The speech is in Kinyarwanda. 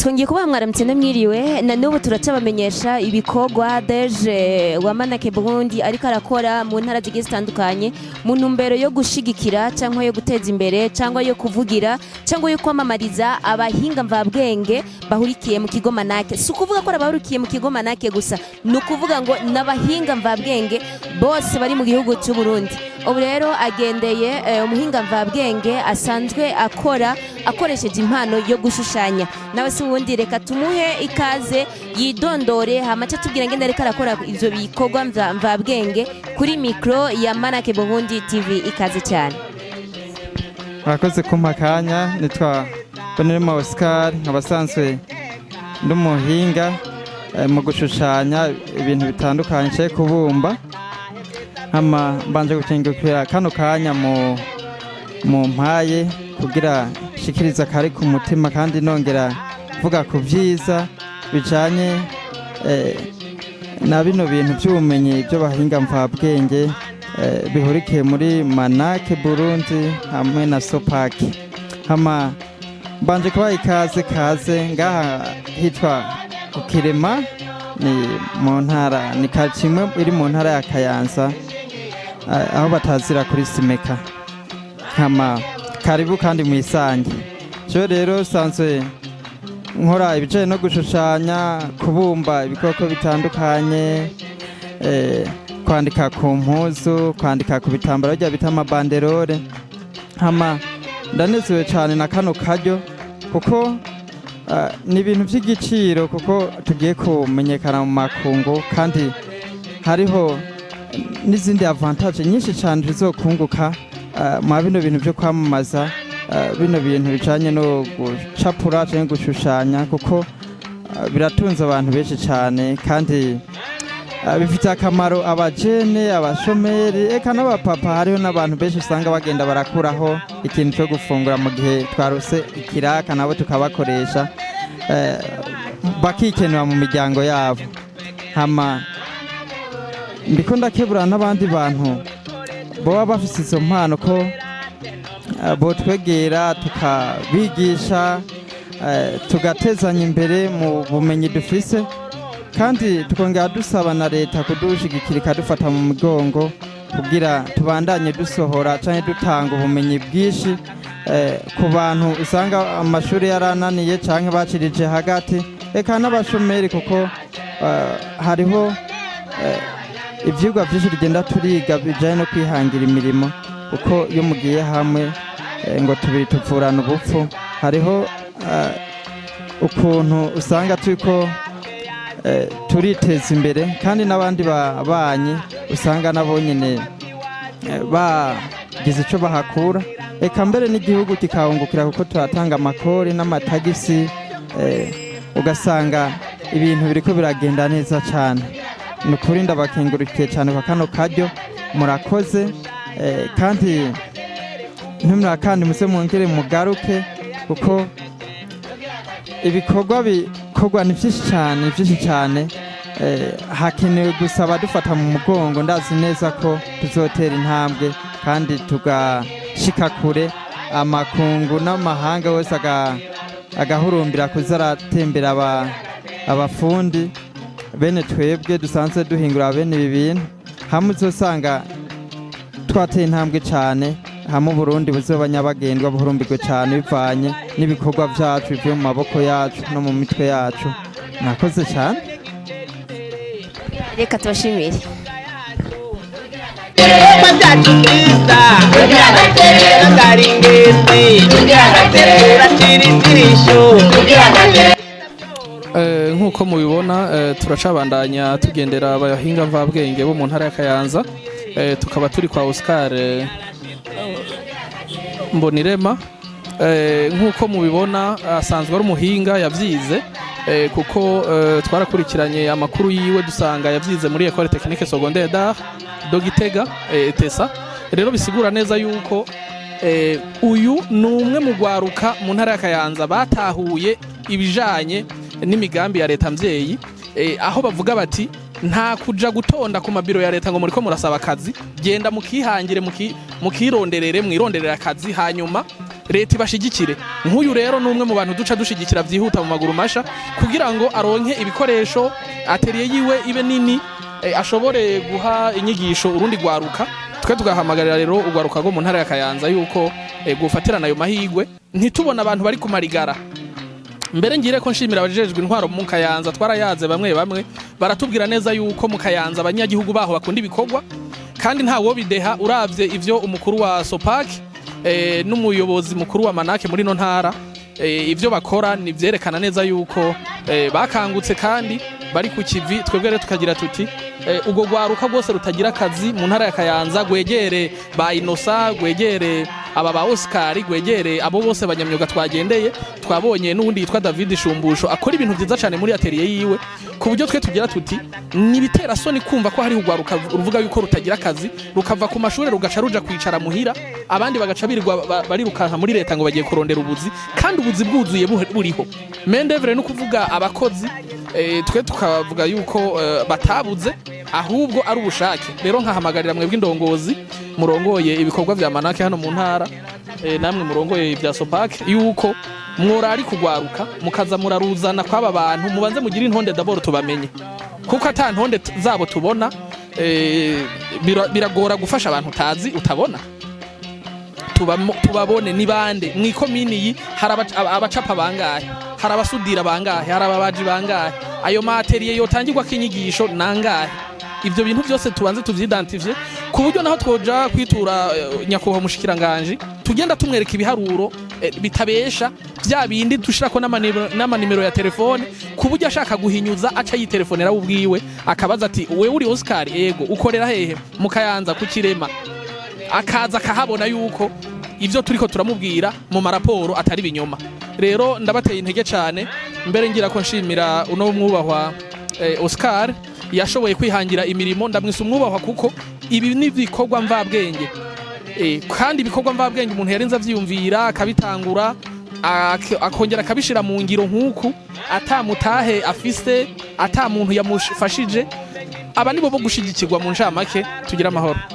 Tungiye kuba mwaramutse namwiriwe na n'ubu turacabamenyesha ibikorwa Deje wa Manake Burundi ariko arakora mu ntara zigiye zitandukanye mu ntumbero yo gushigikira cyangwa yo guteza imbere cyangwa yo kuvugira cyangwa yo kwamamariza abahinga mvabwenge bahurikiye mu kigo Manake. Si ukuvuga ko abahurikiye mu kigo Manake gusa, ni ukuvuga ngo n'abahinga mvabwenge bose bari mu gihugu cy'u Burundi. Ubu rero agendeye umuhinga mvabwenge asanzwe akoresheje impano yo gushushanya. Nawe si wundi, reka tumuhe ikaze yidondore hamace tubwira ngende ariko arakora ivyo bikorwa mvabwenge kuri micro ya Manake Burundi TV. Ikaze cyane. Murakoze kumpa kanya. Nitwa Bonirema Oscar, abasanzwe ndumuhinga mu gushushanya ibintu bitandukanye cye kubumba. Mbanje gukingukira kano kanya mu mpaye kugira shikiriza kari ku mutima kandi nongera vuga ku byiza bijanye na bino bintu by'ubumenyi byo bahinga mvabwenge bihurikiye muri Manake Burundi hamwe na Sopaki. Mbanje kuba ikaze ngaha hitwa Ukirema, ni mu ntara, ni kacimwe iri mu ntara ya Kayanza, aho batazira kuri Simeka. Karibu kandi mwisange. Cyo rero sanzwe nkora ibijanye no gushushanya, kubumba ibikoko bitandukanye, kwandika ku mpuzu, kwandika ku bitambaro bya bita amabanderore. Ndanezerewe cyane na kano karyo kuko ni ibintu by'igiciro, kuko tugiye kumenyekana mu makungu kandi hariho n'izindi avantage nyinshi cyane zizokunguka mu bino bintu byo kwamamaza bino bintu bijanye no gucapura cyangwa gushushanya, kuko biratunze abantu benshi cyane kandi bifite akamaro abajene, abashomeri, eka n'abapapa. Hariho n'abantu benshi usanga bagenda barakuraho ikintu cyo gufungura mu gihe twarose ikiraka, nabo tukabakoresha bakikenera mu miryango yabo. Ndiko ndakebura n'abandi bantu boba bafise izo mpano ko botwegera tukabigisha, tugatezanya imbere mu bumenyi dufise, kandi tukongera dusaba na leta kudushigikira ikadufata mu migongo kugira tubandanye dusohora canke dutanga ubumenyi bwinshi ku bantu usanga amashuri yarananiye canke bacirije hagati, eka n'abashomeri, kuko hariho ivyigwa vyinshi tugenda turiga bijanye no kwihangira imirimo, kuko iyo mugiye hamwe ngo tubiri tuvurana ubupfu. Hariho ukuntu usanga turiko turiteza imbere, kandi n'abandi babanyi usanga nabo nyene bagize ico bahakura, eka mbere n'igihugu kikahungukira kuko turatanga amakori n'amatagisi, ugasanga ibintu biriko biragenda neza cyane. Nukuri ndabakengurukije cyane kwa kano karyo. Murakoze kandi ntumrakandi muse mwongere mugaruke, kuko ibikorwa bikorwa ni byinshi cyane. Hakenewe gusaba dufata mu mugongo. Ndazi neza ko tuzotera intambwe kandi tugashika kure, amakungu n'amahanga yose agahurumbira kuzaratembera abafundi bene twebwe dusanzwe duhingura bene ibi bintu. Hamwe uzosanga twateye intambwe cyane, hamwe Burundi buzoba nyabagendwa buhurumbirwe cyane bivanye n'ibikorwa byacu bivuye mu maboko yacu no mu mitwe yacu. Mwakoze cyane. Reka tubashimire. Nk'uko mubibona turacabandanya tugendera abahinga mvabwenge bo mu ntara ya Kayanza. Tukaba turi kwa Oscar Mbonirema. Nk'uko mubibona asanzwe ari umuhinga yavyize, kuko twarakurikiranye amakuru yiwe dusanga yavyize muri École Technique Secondaire d'Art do Gitega ETESA. Rero bisigura neza yuko uyu ni umwe mu gwaruka mu ntara ya Kayanza batahuye ibijanye n'imigambi ya leta mvyeyi, aho bavuga bati nta kuja gutonda ku mabiro ya leta ngo muriko murasaba akazi, genda mukihangire mukironderere mwironderera akazi, hanyuma leta ibashigikire. Nk'uyu rero n'umwe mu bantu duca dushigikira vyihuta mu maguru masha kugira ngo aronke ibikoresho, atelier yiwe ibe nini, ashobore guha inyigisho urundi gwaruka. Twe tugahamagarira rero ugwaruka rwo mu ntara ya Kayanza yuko gufatirana ayo mahigwe, ntitubona abantu bari kumarigara. Mbere ngire ko nshimira abajejwe intwaro mu Kayanza, twarayaze bamwe bamwe baratubwira neza yuko mu Kayanza abanyagihugu baho bakunda ibikorwa, kandi ntawo bideha. Uravye ivyo umukuru wa Sopak n'umuyobozi mukuru wa Manake muri no ntara ivyo bakora ni vyerekana neza yuko bakangutse kandi bari ku kivi. Twebwe rero tukagira tuti ugo gwaruka rwose rutagira akazi mu ntara ya Kayanza gwegere ba Inosa, gwegere aba ba Oscar, gwegere abo bose banyamyuga twagendeye. Twabonye n'undi yitwa David Shumbusho akora ibintu byiza cyane muri atelier yiwe, ku buryo twe tugira tuti nibitera soni kumva ko hari ugwaruka ruvuga yuko rutagira akazi, rukava ku mashuri rugaca ruja kwicara muhira, abandi bagaca birirwa bari rukanka muri leta ngo bagiye kurondera ubuzi, kandi ubuzi bwuzuye buriho. Mendevre no kuvuga abakozi twe tukavuga yuko batabuze, ahubwo ari ubushake. Rero nkahamagarira mwebwe indongozi murongoye ibikorwa vya Manake hano mu ntara, namwe murongoye ibya Sopak, yuko mworari kugwaruka mukaza muraruzana kw'aba bantu, mubanze mugire intonde d'abord tubamenye, kuko ata ntonde zabo tubona biragora gufasha abantu utazi utabona. Tubabone ni bande mwikomini yi, hari abacapa bangahe, hari abasudira bangahe, hari ababaji bangahe, ayo materiye yotangirwa kinyigisho nangahe. Ivyo bintu byose tubanze tuvyidentifye ku buryo naho twoja kwitura nyakubahwa mushikiranganje tugenda tumwereka ibiharuro bitabesha bya bindi dushirako n'amanimero ya telefone, ku buryo ashaka guhinyuza aca yitelefonera ubwiwe akabaza ati we uri Oscar, ego ukorera hehe mu Kayanza ku Kirema, akaza kahabona yuko ivyo turiko turamubwira mu maraporo atari binyoma. Rero ndabateye intege cyane, mbere ngira ko nshimira uno mwubahwa Oscar yashoboye kwihangira imirimo. Ndamwisa umwubahwa kuko ibi ni bikorwa mvabwenge, kandi ibikorwa mvabwenge umuntu yarenza avyiyumvira akabitangura akongera akabishira mu ngiro nk'uku, atamutahe afise, ata muntu yamufashije. Aba nibo bo gushigikirwa mu ncamake. Tugira amahoro.